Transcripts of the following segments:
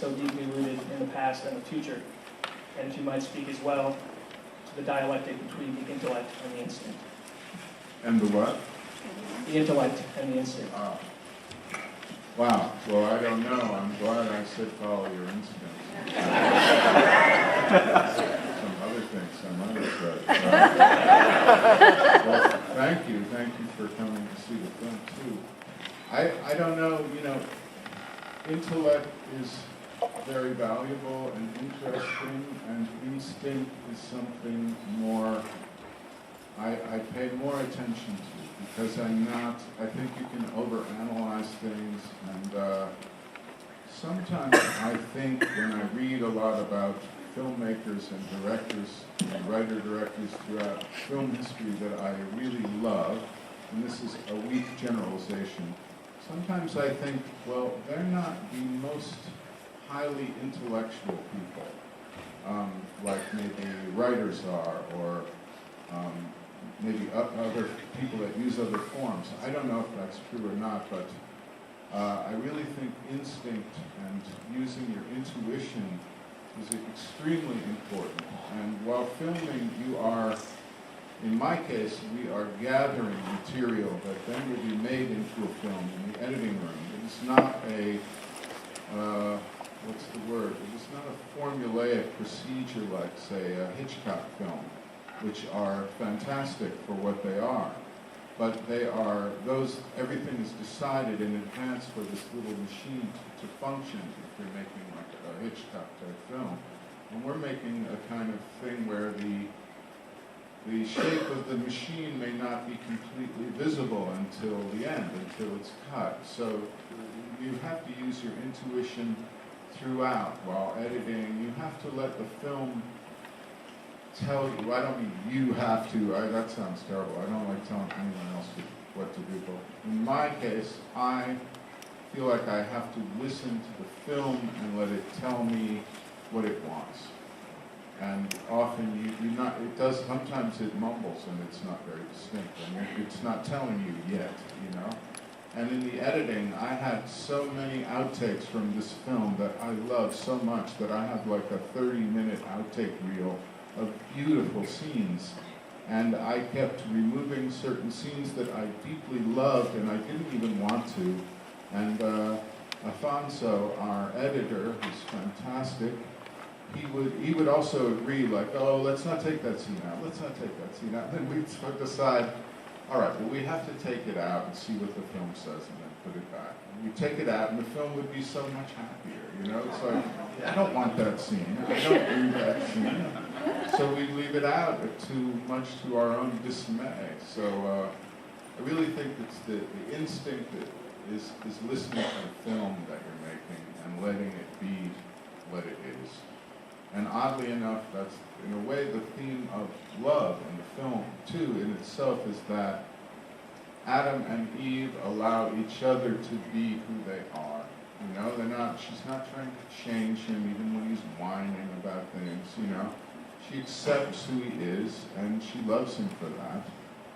so deeply rooted in the past and the future. And if you might speak as well to the dialectic between the intellect and the instinct. And the what? The intellect and the instinct. Wow. Well, I don't know. I'm glad I said follow your instincts. Some other things I might have said. Well, thank you. Thank you for coming to see the film, too. I don't know, intellect is very valuable and interesting, and instinct is something more I pay more attention to, because I think you can overanalyze things, and sometimes I think when I read a lot about filmmakers and directors and writer-directors throughout film history that I really love, and this is a weak generalization, sometimes I think, well, they're not the most highly intellectual people, like maybe writers are, or maybe other people that use other forms. I don't know if that's true or not, but I really think instinct and using your intuition is extremely important. And while filming, you are, in my case, we are gathering material that then will be made into a film in the editing room. It is not a, what's the word? It is not a formulaic procedure like, say, a Hitchcock film, which are fantastic for what they are. But they are, everything is decided in advance for this little machine to function if you're making like a Hitchcock type film. And we're making a kind of thing where the shape of the machine may not be completely visible until the end, until it's cut. So you have to use your intuition throughout while editing. You have to let the film tell you. I don't mean you have to, that sounds terrible. I don't like telling anyone else what to do. But in my case, I feel like I have to listen to the film and let it tell me what it wants. And often sometimes it mumbles and it's not very distinct, and it's not telling you yet, And in the editing, I had so many outtakes from this film that I love so much that I have like a 30-minute outtake reel of beautiful scenes. And I kept removing certain scenes that I deeply loved and I didn't even want to. And Afonso, our editor, who's fantastic, he would also agree, like, oh, let's not take that scene out, let's not take that scene out. And then we'd decide, all right, well, we have to take it out and see what the film says and then put it back. And we take it out and the film would be so much happier, It's like, I don't want that scene, I don't do that scene. So we leave it out much to our own dismay. So I really think it's the instinct that is listening to the film that you're making and letting it be what it is. And oddly enough, that's, in a way, the theme of love in the film, too, in itself, is that Adam and Eve allow each other to be who they are. She's not trying to change him, even when he's whining about things, She accepts who he is, and she loves him for that.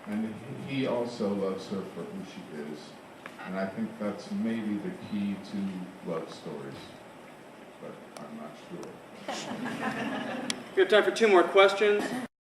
And he also loves her for who she is. And I think that's maybe the key to love stories. But I'm not sure. We have time for two more questions.